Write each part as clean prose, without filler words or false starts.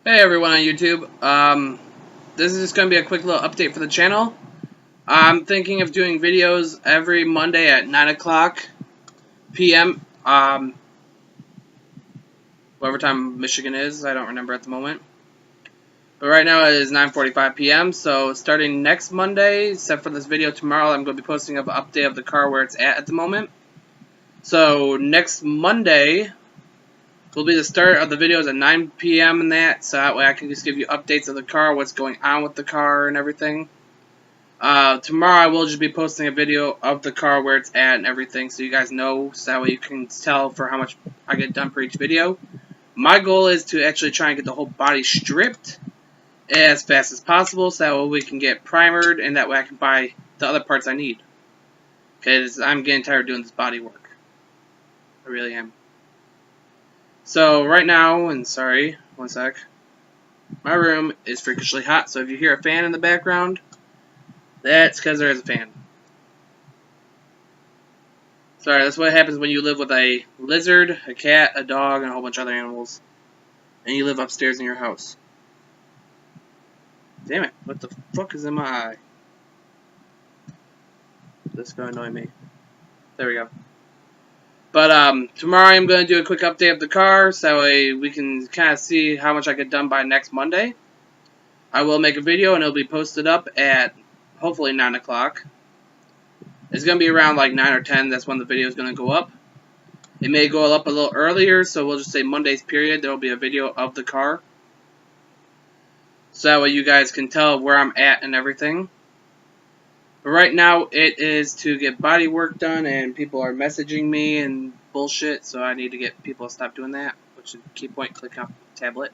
Hey everyone on YouTube. This is just going to be a quick little update for the channel. I'm thinking of doing videos every Monday at 9 o'clock p.m. Whatever time Michigan is, I don't remember at the moment. But right now it is 9:45 p.m. So starting next Monday, except for this video tomorrow, I'm going to be posting an update of the car where it's at the moment. So next Monday will be the start of the videos at 9 p.m. and that, so that way I can just give you updates of the car, what's going on with the car and everything. Tomorrow I will just be posting a video of the car where it's at and everything, so you guys know, so that way you can tell for how much I get done for each video. My goal is to actually try and get the whole body stripped as fast as possible, so that way we can get primered, and that way I can buy the other parts I need. Because I'm getting tired of doing this body work. I really am. So right now, and sorry, one sec, my room is freakishly hot, so if you hear a fan in the background, that's because there is a fan. Sorry, that's what happens when you live with a lizard, a cat, a dog, and a whole bunch of other animals. And you live upstairs in your house. Damn it, what the fuck is in my eye? This is going to annoy me. There we go. But, tomorrow I'm going to do a quick update of the car, so that way we can kind of see how much I get done by next Monday. I will make a video, and it'll be posted up at, hopefully, 9 o'clock. It's going to be around, like, 9 or 10, that's when the video is going to go up. It may go up a little earlier, so we'll just say Monday's period, there will be a video of the car. So that way you guys can tell where I'm at and everything. But right now, it is to get body work done, and people are messaging me and bullshit, so I need to get people to stop doing that, which is key point, click on tablet.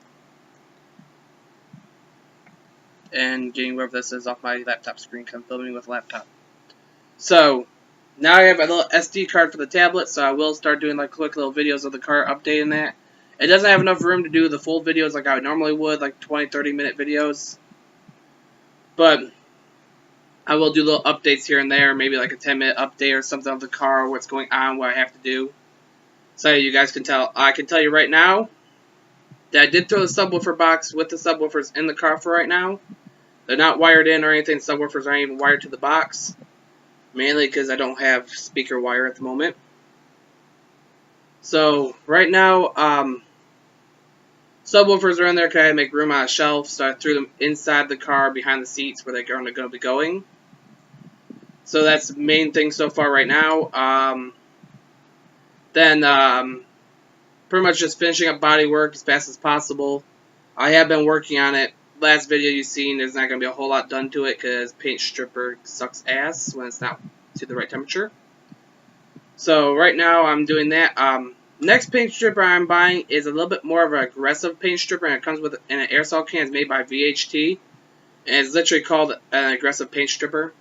And getting wherever this is off my laptop screen, because I'm filming with a laptop. So, now I have a little SD card for the tablet, so I will start doing like quick little videos of the car, updating that. It doesn't have enough room to do the full videos like I normally would, like 20-30 minute videos. But I will do little updates here and there, maybe like a 10-minute update or something of the car, what's going on, what I have to do. So you guys can tell. I can tell you right now that I did throw the subwoofer box with the subwoofers in the car for right now. They're not wired in or anything. Subwoofers aren't even wired to the box. Mainly because I don't have speaker wire at the moment. So right now, subwoofers are in there because I make room on a shelf, so I threw them inside the car behind the seats where they're going to be going. So that's the main thing so far right now. Then pretty much just finishing up body work as fast as possible. I have been working on it. Last video you've seen, there's not going to be a whole lot done to it because paint stripper sucks ass when it's not to the right temperature. So right now I'm doing that. Next paint stripper I'm buying is a little bit more of an aggressive paint stripper, and it comes with an aerosol can. It's made by VHT, and it's literally called an aggressive paint stripper.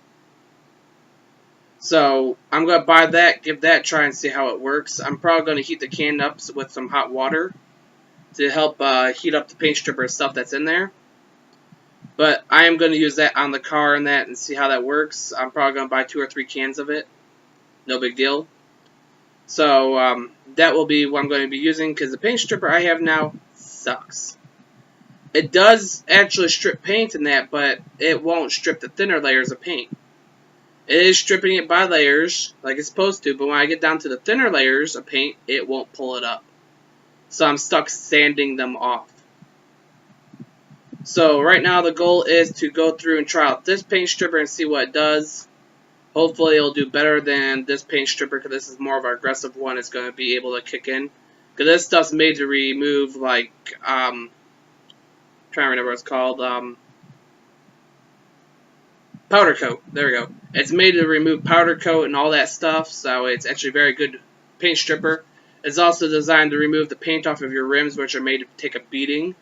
So I'm going to buy that, give that a try, and see how it works. I'm probably going to heat the can up with some hot water to help heat up the paint stripper stuff that's in there. But I am going to use that on the car and that and see how that works. I'm probably going to buy 2 or 3 cans of it. No big deal. So that will be what I'm going to be using, because the paint stripper I have now sucks. It does actually strip paint in that, but it won't strip the thinner layers of paint. It is stripping it by layers, like it's supposed to, but when I get down to the thinner layers of paint, it won't pull it up. So I'm stuck sanding them off. So right now the goal is to go through and try out this paint stripper and see what it does. Hopefully it'll do better than this paint stripper, because this is more of an aggressive one. It's going to be able to kick in. Because this stuff's made to remove, like, trying to remember what it's called, powder coat. There we go. It's made to remove powder coat and all that stuff, so it's actually a very good paint stripper. It's also designed to remove the paint off of your rims, which are made to take a beating.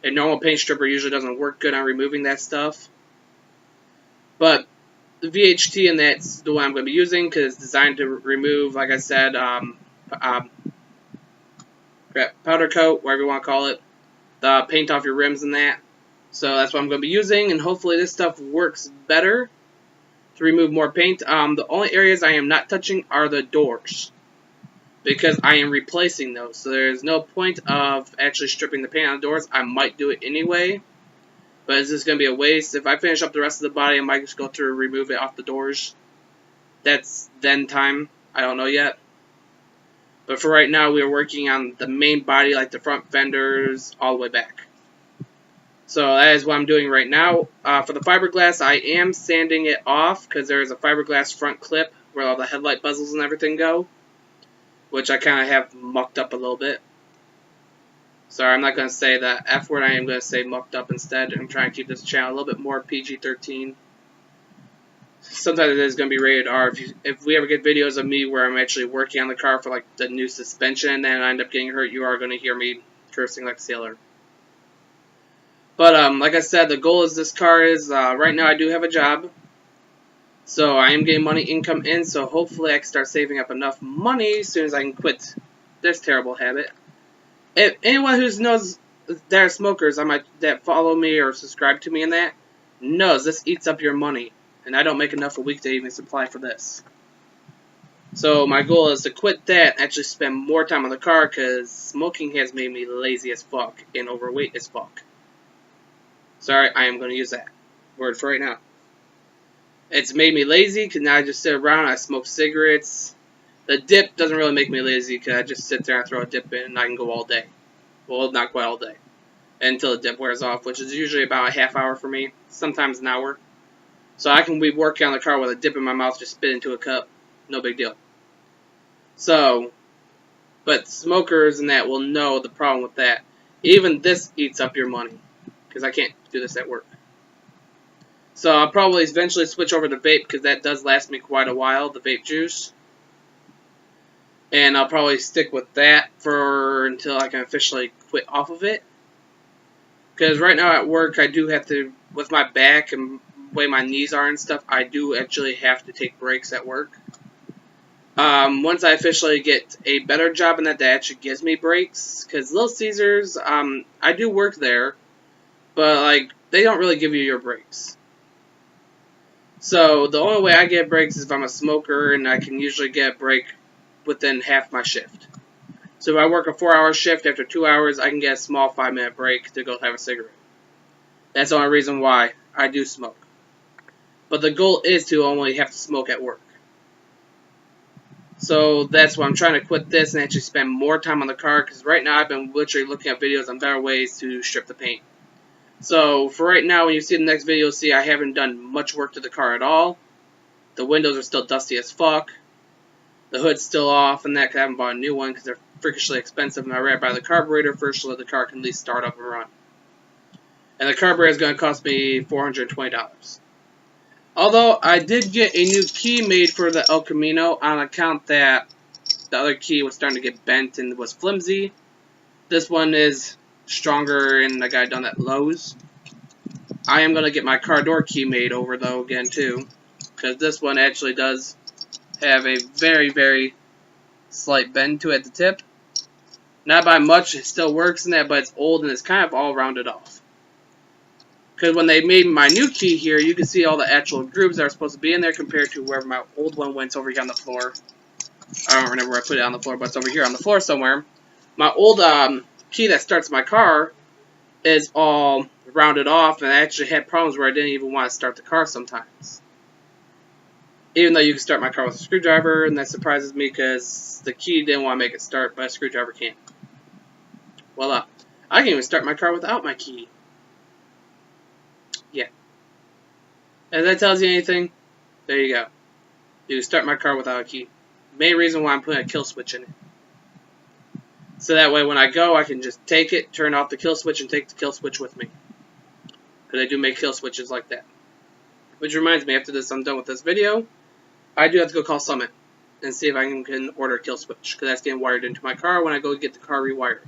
A normal paint stripper usually doesn't work good on removing that stuff. But the VHT, and that's the one I'm going to be using, because it's designed to remove, like I said, powder coat, whatever you want to call it, the paint off your rims and that. So that's what I'm going to be using, and hopefully this stuff works better to remove more paint. The only areas I am not touching are the doors. because I am replacing those. So there's no point of actually stripping the paint on the doors. I might do it anyway, but it's just going to be a waste. If I finish up the rest of the body, I might just go through and remove it off the doors. That's then time. I don't know yet. But for right now, we are working on the main body, like the front fenders, all the way back. So that is what I'm doing right now. For the fiberglass, I am sanding it off because there is a fiberglass front clip where all the headlight bezels and everything go, which I kind of have mucked up a little bit. Sorry, I'm not going to say that F word. I am going to say mucked up instead. I'm trying to keep this channel a little bit more PG-13. Sometimes it is going to be rated R. If we ever get videos of me where I'm actually working on the car for like the new suspension and I end up getting hurt, you are going to hear me cursing like a sailor. But like I said, the goal is this car is, right now I do have a job. So I am getting money income in, so hopefully I can start saving up enough money as soon as I can quit this terrible habit. If anyone who knows that are smokers that follow me or subscribe to me in that, knows this eats up your money. And I don't make enough a week to even supply for this. So my goal is to quit that and actually spend more time on the car, because smoking has made me lazy as fuck and overweight as fuck. Sorry, I am going to use that word for right now. It's made me lazy because now I just sit around and I smoke cigarettes. The dip doesn't really make me lazy because I just sit there and throw a dip in and I can go all day. Well, not quite all day. Until the dip wears off, which is usually about a half hour for me. Sometimes an hour. So I can be working on the car with a dip in my mouth, just spit into a cup. No big deal. So, but smokers and that will know the problem with that. Even this eats up your money, because I can't do this at work. So I'll probably eventually switch over to vape, because that does last me quite a while, the vape juice. And I'll probably stick with that until I can officially quit off of it. Because right now at work, I do have to, with my back and the way my knees are and stuff, I do actually have to take breaks at work. Once I officially get a better job and that actually gives me breaks, because Little Caesars, I do work there, but like they don't really give you your breaks. So the only way I get breaks is if I'm a smoker, and I can usually get a break within half my shift. So if I work a 4-hour shift, after 2 hours, I can get a small 5-minute break to go have a cigarette. That's the only reason why I do smoke. But the goal is to only have to smoke at work. So that's why I'm trying to quit this and actually spend more time on the car, because right now I've been literally looking at videos on better ways to strip the paint. So for right now, when you see the next video, you'll see I haven't done much work to the car at all. The windows are still dusty as fuck. The hood's still off and that, because I haven't bought a new one because they're freakishly expensive, and I ran by the carburetor first so that the car can at least start up and run. And the carburetor is going to cost me $420. Although I did get a new key made for the El Camino on account that the other key was starting to get bent and was flimsy. This one is stronger and I got it done at Lowe's. I am going to get my car door key made over though again too, because this one actually does have a very, very slight bend to it at the tip. Not by much, it still works in that, but it's old and it's kind of all rounded off. Because when they made my new key here, you can see all the actual grooves that are supposed to be in there compared to wherever my old one went over here on the floor. I don't remember where I put it on the floor, but it's over here on the floor somewhere. My old key that starts my car is all rounded off, and I actually had problems where I didn't even want to start the car sometimes. Even though you can start my car with a screwdriver, and that surprises me because the key didn't want to make it start, but a screwdriver can't. Voila. I can even start my car without my key. Yeah. If that tells you anything, there you go. You can start my car without a key. Main reason why I'm putting a kill switch in it. So that way when I go, I can just take it, turn off the kill switch, and take the kill switch with me. Because I do make kill switches like that. Which reminds me, after this I'm done with this video, I do have to go call Summit and see if I can order a kill switch. Because that's getting wired into my car when I go get the car rewired.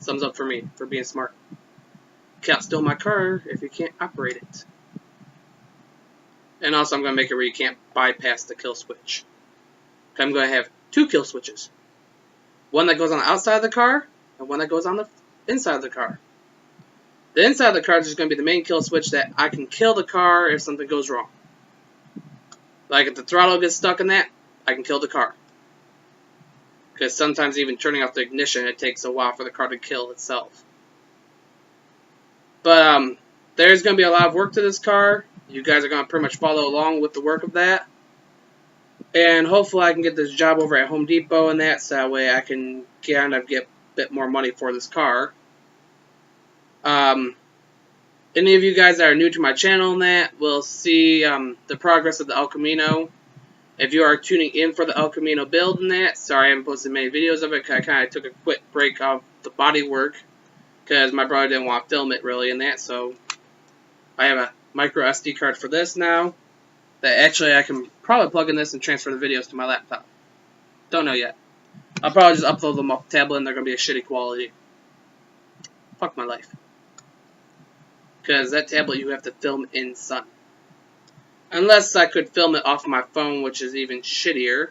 Thumbs up for me, for being smart. Can't steal my car if you can't operate it. And also I'm going to make it where you can't bypass the kill switch. I'm going to have 2 kill switches. One that goes on the outside of the car, and one that goes on the inside of the car. The inside of the car is just going to be the main kill switch that I can kill the car if something goes wrong. Like if the throttle gets stuck in that, I can kill the car. because sometimes even turning off the ignition, it takes a while for the car to kill itself. But there's going to be a lot of work to this car. You guys are going to pretty much follow along with the work of that. And hopefully I can get this job over at Home Depot and that, so that way I can kind of get a bit more money for this car. Any of you guys that are new to my channel and that will see the progress of the El Camino. If you are tuning in for the El Camino build and that, sorry I haven't posted many videos of it, because I kind of took a quick break off the body work, because my brother didn't want to film it really in that, so I have a micro SD card for this now, that actually I can probably plug in this and transfer the videos to my laptop. Don't know yet. I'll probably just upload them off the tablet and they're going to be a shitty quality. Fuck my life. Because that tablet you have to film in sun. Unless I could film it off my phone, which is even shittier.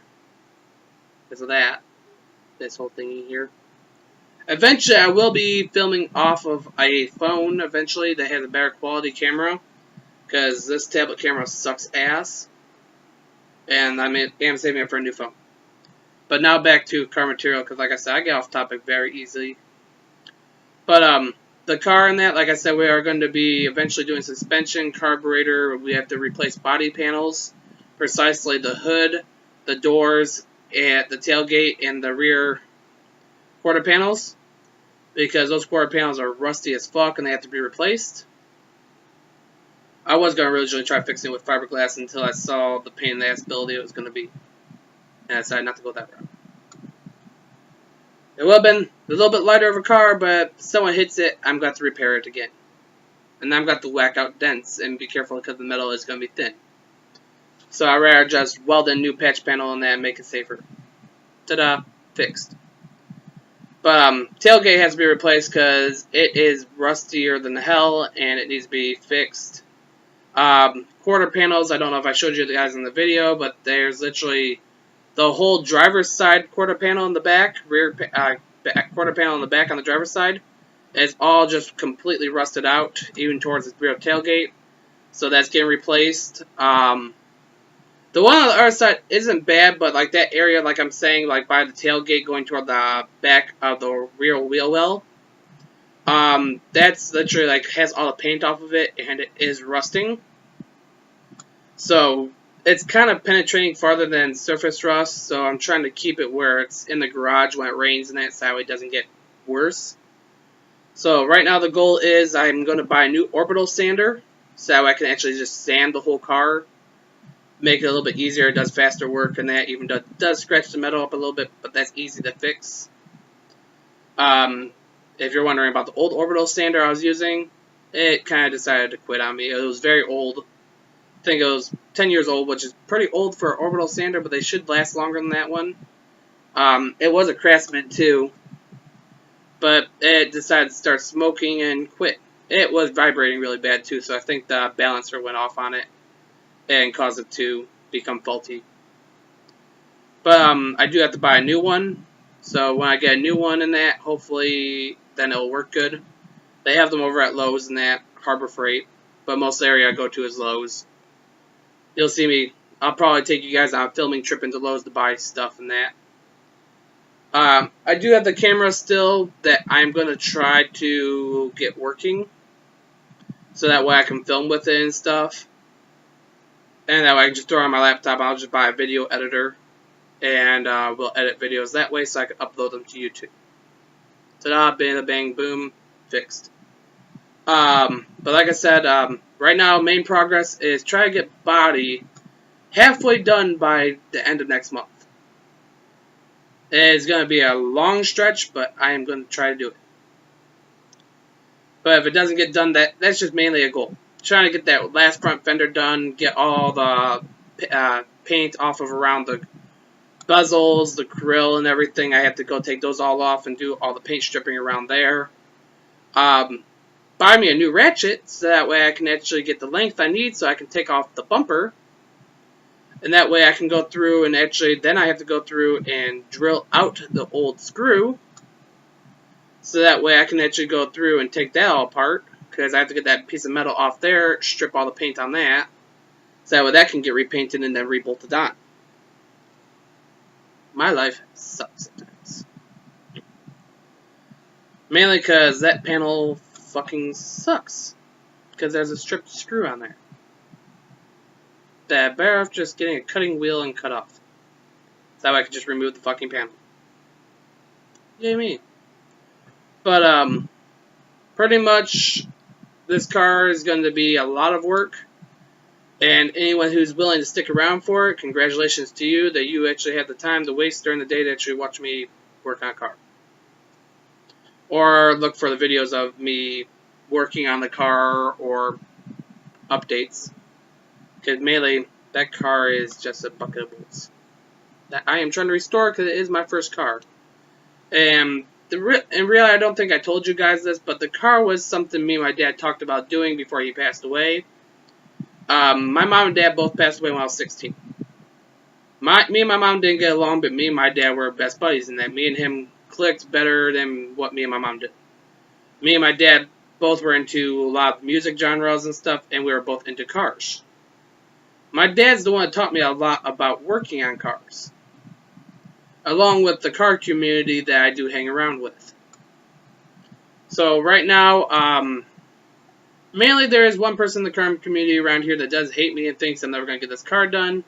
Because of that. This whole thingy here. Eventually I will be filming off of a phone eventually that has a better quality camera. Because this tablet camera sucks ass. And I'm saving it for a new phone. But now back to car material, because like I said, I get off topic very easily. But the car and that, like I said, we are going to be eventually doing suspension, carburetor. We have to replace body panels, precisely the hood, the doors, and the tailgate, and the rear quarter panels, because those quarter panels are rusty as fuck and they have to be replaced. I was going to originally try fixing it with fiberglass until I saw the pain in the ass ability it was going to be, and I decided not to go that route. It would have been a little bit lighter of a car, but if someone hits it, I'm going to repair it again. And I'm going to whack out dents and be careful because the metal is going to be thin. So I'd rather just weld a new patch panel on that and make it safer. Ta-da! Fixed. But tailgate has to be replaced because it is rustier than hell and it needs to be fixed. Quarter panels, I don't know if I showed you guys in the video, but there's literally the whole driver's side quarter panel in the back, back quarter panel in the back on the driver's side, is all just completely rusted out, even towards the rear tailgate. So that's getting replaced. The one on the other side isn't bad, but like that area, like I'm saying, like by the tailgate going toward the back of the rear wheel well, that's literally like has all the paint off of it, and it is rusting. So it's kind of penetrating farther than surface rust, so I'm trying to keep it where it's in the garage when it rains and that, so it doesn't get worse. So right now the goal is I'm going to buy a new orbital sander, so I can actually just sand the whole car, make it a little bit easier. It does faster work and that, even though it does scratch the metal up a little bit, but that's easy to fix. If you're wondering about the old orbital sander I was using, it kind of decided to quit on me. It was very old. I think it was 10 years old, which is pretty old for an orbital sander, but they should last longer than that one. It was a Craftsman too, but it decided to start smoking and quit. It was vibrating really bad too, so I think the balancer went off on it and caused it to become faulty. But I do have to buy a new one, so when I get a new one in that, hopefully then it'll work good. They have them over at Lowe's and that, Harbor Freight, but most of the area I go to is Lowe's. You'll see me, I'll probably take you guys on a filming trip into Lowe's to buy stuff and that. I do have the camera still that I'm going to try to get working, so that way I can film with it and stuff. And that way I can just throw it on my laptop, I'll just buy a video editor, and we'll edit videos that way so I can upload them to YouTube. Ta-da, bada bang, boom, fixed. But like I said, right now main progress is try to get body halfway done by the end of next month. It's going to be a long stretch, but I am going to try to do it. But if it doesn't get done, that's just mainly a goal. Trying to get that last front fender done, get all the paint off of around the bezels, the grill, and everything. I have to go take those all off and do all the paint stripping around there. Buy me a new ratchet, so that way I can actually get the length I need so I can take off the bumper. And that way I can go through and actually, then I have to go through and drill out the old screw. So that way I can actually go through and take that all apart, because I have to get that piece of metal off there, strip all the paint on that. So that way that can get repainted and then rebolted on. My life sucks sometimes. Mainly because that panel fucking sucks. Because there's a stripped screw on there. That better off just getting a cutting wheel and cut off. That way I can just remove the fucking panel. Yeah, me. But, pretty much, this car is going to be a lot of work. And anyone who's willing to stick around for it, congratulations to you that you actually had the time to waste during the day to actually watch me work on a car. Or look for the videos of me working on the car or updates. Because mainly, that car is just a bucket of bolts that I am trying to restore because it is my first car. And in reality, I don't think I told you guys this, but the car was something me and my dad talked about doing before he passed away. My mom and dad both passed away when I was 16. Me and my mom didn't get along, but me and my dad were best buddies in that. Me and him clicked better than what me and my mom did. Me and my dad both were into a lot of music genres and stuff, and we were both into cars. My dad's the one that taught me a lot about working on cars, along with the car community that I do hang around with. So right now, mainly there is one person in the car community around here that does hate me and thinks I'm never going to get this car done.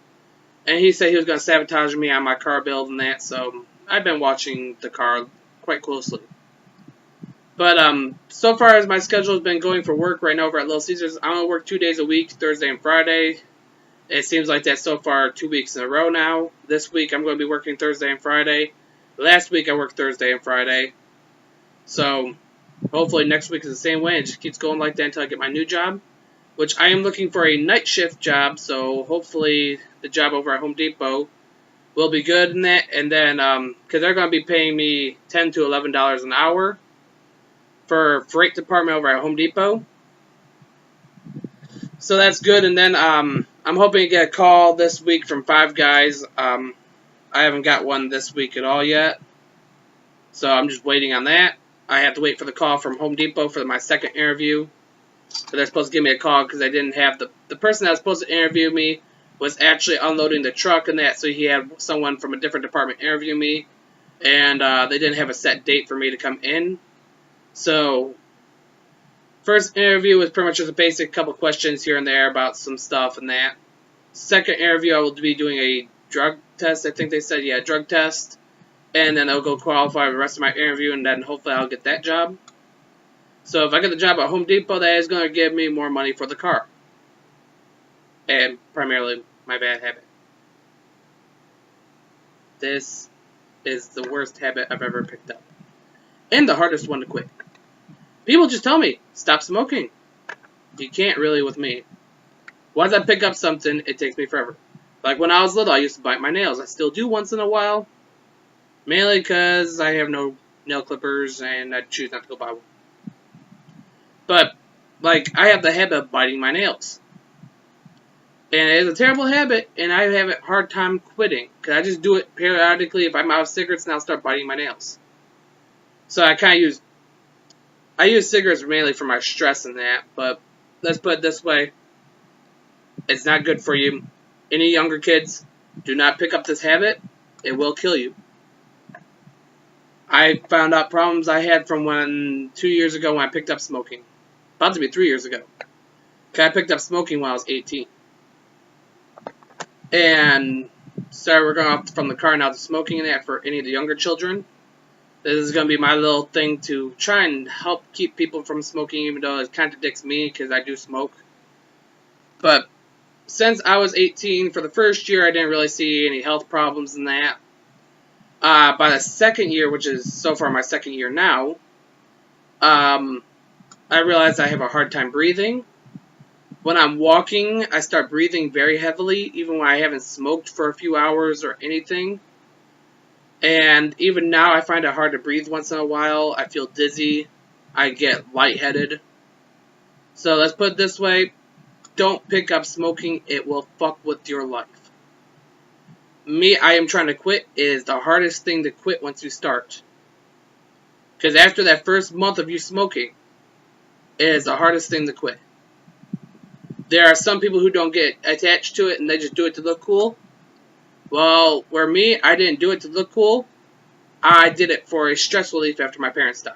And he said he was going to sabotage me on my car build and that, so I've been watching the car quite closely. But, so far as my schedule has been going for work right now over at Little Caesars, I'm going to work 2 days a week, Thursday and Friday. It seems like that's so far 2 weeks in a row now. This week I'm going to be working Thursday and Friday. Last week I worked Thursday and Friday. So, hopefully next week is the same way. It just keeps going like that until I get my new job. Which I am looking for a night shift job, so hopefully the job over at Home Depot will be good in that. And then, because they're going to be paying me $10 to $11 an hour for freight department over at Home Depot. So that's good. And then I'm hoping to get a call this week from Five Guys. I haven't got one this week at all yet. So I'm just waiting on that. I have to wait for the call from Home Depot for my second interview. But they're supposed to give me a call because I didn't have the person that was supposed to interview me was actually unloading the truck and that. So he had someone from a different department interview me. And they didn't have a set date for me to come in. So, first interview was pretty much just a basic couple questions here and there about some stuff and that. Second interview, I will be doing a drug test. I think they said, yeah, drug test. And then I'll go qualify the rest of my interview, and then hopefully I'll get that job. So if I get the job at Home Depot, that is going to give me more money for the car. And primarily my bad habit. This is the worst habit I've ever picked up. And the hardest one to quit. People just tell me, stop smoking. You can't really with me. Once I pick up something, it takes me forever. Like when I was little, I used to bite my nails. I still do once in a while. Mainly because I have no nail clippers and I choose not to go buy one. But, like, I have the habit of biting my nails. And it is a terrible habit, and I have a hard time quitting. Because I just do it periodically. If I'm out of cigarettes, and I'll start biting my nails. So I kind of use cigarettes mainly for my stress and that, but let's put it this way. It's not good for you. Any younger kids, do not pick up this habit. It will kill you. I found out problems I had from 2 years ago when I picked up smoking. About to be 3 years ago. I picked up smoking when I was 18. And so we're going off from the car now to smoking and that for any of the younger children. This is going to be my little thing to try and help keep people from smoking, even though it contradicts me because I do smoke. But since I was 18, for the first year, I didn't really see any health problems in that. By the second year, which is so far my second year now, I realized I have a hard time breathing. When I'm walking, I start breathing very heavily, even when I haven't smoked for a few hours or anything. And even now, I find it hard to breathe once in a while. I feel dizzy. I get lightheaded. So let's put it this way. Don't pick up smoking. It will fuck with your life. I am trying to quit. It is the hardest thing to quit once you start. Because after that first month of you smoking, it is the hardest thing to quit. There are some people who don't get attached to it and they just do it to look cool. Well, where me, I didn't do it to look cool. I did it for a stress relief after my parents died.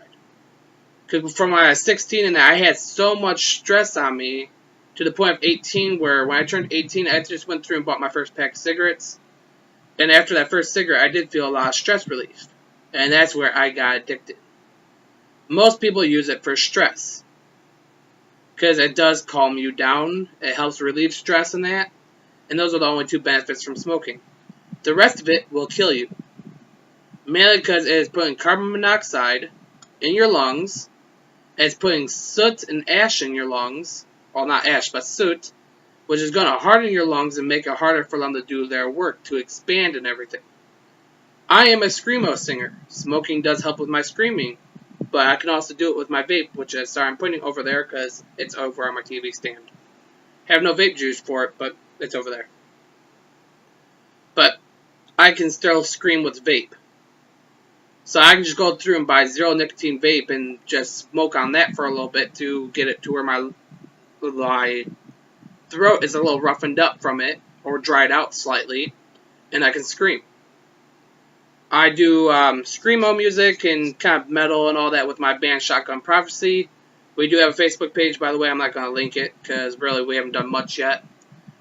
Because from when I was 16 and I had so much stress on me to the point of 18 where when I turned 18, I just went through and bought my first pack of cigarettes. And after that first cigarette, I did feel a lot of stress relief. And that's where I got addicted. Most people use it for stress. Because it does calm you down. It helps relieve stress and that. And those are the only two benefits from smoking. The rest of it will kill you. Mainly because it is putting carbon monoxide in your lungs. It's putting soot and ash in your lungs. Well, not ash, but soot. Which is going to harden your lungs and make it harder for them to do their work, to expand and everything. I am a screamo singer. Smoking does help with my screaming. But I can also do it with my vape, which is, sorry, I'm pointing over there because it's over on my TV stand. I have no vape juice for it, but it's over there. But I can still scream with vape. So I can just go through and buy zero nicotine vape and just smoke on that for a little bit to get it to where my throat is a little roughened up from it, or dried out slightly, and I can scream. I do screamo music and kind of metal and all that with my band Shotgun Prophecy. We do have a Facebook page, by the way. I'm not going to link it because really we haven't done much yet.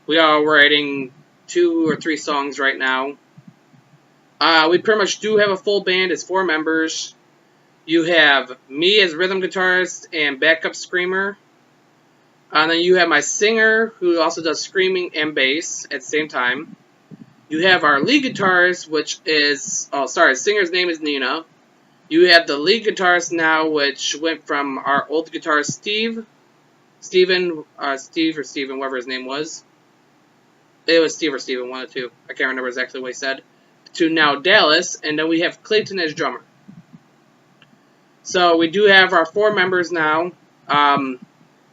We are writing 2 or 3 songs right now. We pretty much do have a full band. It's 4 members. You have me as rhythm guitarist and backup screamer. And then you have my singer, who also does screaming and bass at the same time. You have our lead guitarist, which is... Oh, sorry, singer's name is Nina. You have the lead guitarist now, which went from our old guitarist Steve, whatever his name was. It was Steve or Steven, one of the two. I can't remember exactly what he said. To now Dallas, and then we have Clayton as drummer. So we do have our 4 members now.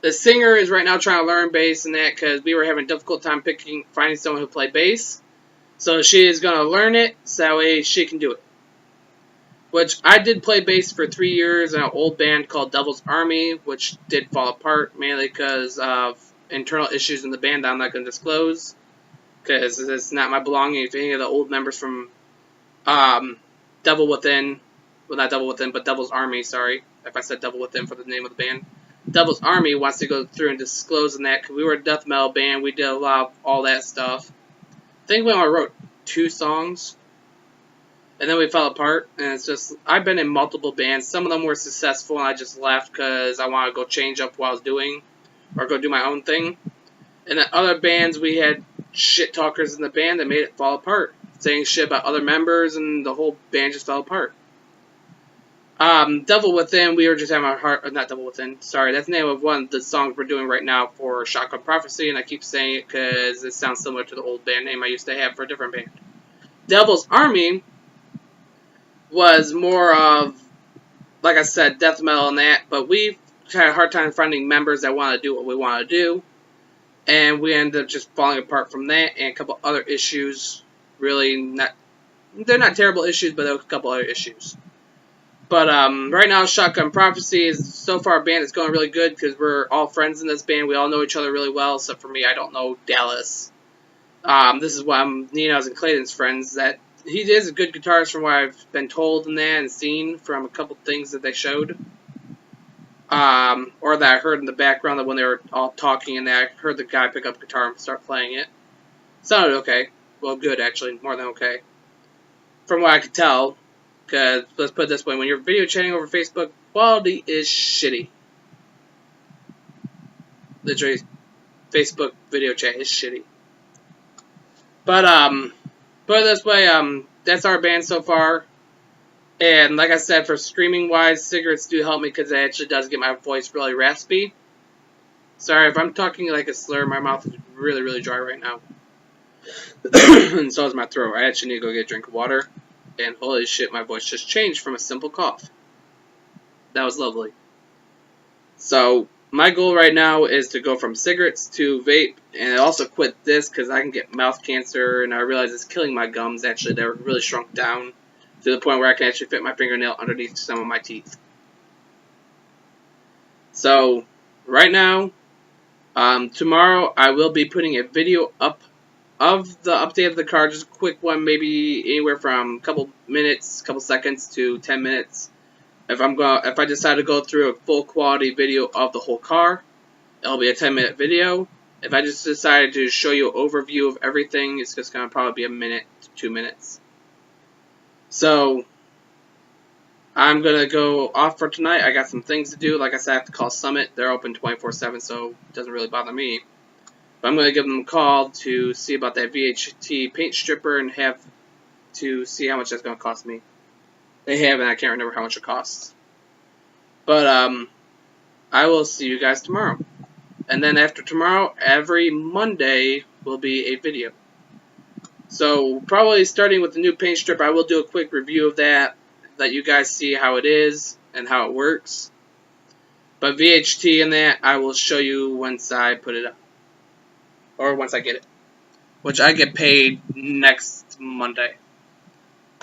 The singer is right now trying to learn bass and that because we were having a difficult time finding someone who played bass. So she is going to learn it so that way she can do it. Which I did play bass for 3 years in an old band called Devil's Army, which did fall apart mainly because of internal issues in the band that I'm not going to disclose. Because it's not my belonging. If any of the old members from Devil Within, well not Devil Within, but Devil's Army, sorry, if I said Devil Within for the name of the band. Devil's Army wants to go through and disclose in that, because we were a death metal band, we did a lot of all that stuff. I think we only wrote 2 songs, and then we fell apart, and it's just, I've been in multiple bands, some of them were successful, and I just left because I wanted to go change up what I was doing, or go do my own thing. And then other bands, we had shit talkers in the band that made it fall apart, saying shit about other members, and the whole band just fell apart. Devil Within, we were just having a hard... Not Devil Within, sorry. That's the name of one of the songs we're doing right now for Shotgun Prophecy, and I keep saying it because it sounds similar to the old band name I used to have for a different band. Devil's Army was more of, like I said, death metal and that, but we had a hard time finding members that want to do what we want to do, and we ended up just falling apart from that, and a couple other issues, really not... They're not terrible issues, but there were a couple other issues. But right now, Shotgun Prophecy is, so far, our band is going really good because we're all friends in this band. We all know each other really well, except for me. I don't know Dallas. This is why I'm Nina's and Clayton's friends. That he is a good guitarist from what I've been told and that and seen from a couple things that they showed. Or that I heard in the background that when they were all talking and that I heard the guy pick up a guitar and start playing it. Sounded okay. Well, good, actually. More than okay. From what I could tell. Because, let's put it this way, when you're video chatting over Facebook, quality is shitty. Literally, Facebook video chat is shitty. But, put it this way, that's our band so far. And, like I said, for screaming-wise, cigarettes do help me because it actually does get my voice really raspy. Sorry, if I'm talking like a slur, my mouth is really, really dry right now. And so is my throat. I actually need to go get a drink of water. And holy shit, my voice just changed from a simple cough. That was lovely. So, my goal right now is to go from cigarettes to vape. And I also quit this because I can get mouth cancer. And I realize it's killing my gums. Actually, they're really shrunk down to the point where I can actually fit my fingernail underneath some of my teeth. So, right now, tomorrow I will be putting a video up of the update of the car, just a quick one, maybe anywhere from a couple minutes, couple seconds to 10 minutes. If I decide to go through a full quality video of the whole car, it'll be a 10-minute video. If I just decided to show you an overview of everything, it's just gonna probably be a minute to 2 minutes. So I'm gonna go off for tonight. I got some things to do. Like I said, I have to call Summit. They're open 24/7, so it doesn't really bother me. But I'm gonna give them a call to see about that VHT paint stripper and have to see how much that's gonna cost me. They have, and I can't remember how much it costs. But I will see you guys tomorrow. And then after tomorrow, every Monday will be a video. So probably starting with the new paint strip, I will do a quick review of that, let you guys see how it is and how it works. But VHT and that, I will show you once I put it up. Or once I get it. Which I get paid next Monday.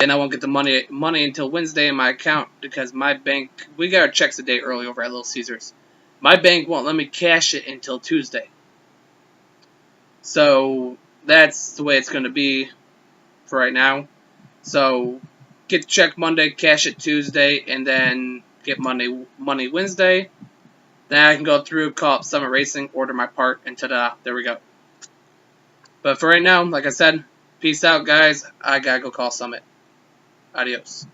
And I won't get the money until Wednesday in my account because my bank, we got our checks a day early over at Little Caesars. My bank won't let me cash it until Tuesday. So that's the way it's going to be for right now. So get the check Monday, cash it Tuesday, and then get money Wednesday. Then I can go through, call up Summit Racing, order my part, and ta-da, there we go. But for right now, like I said, peace out, guys. I gotta go call Summit. Adios.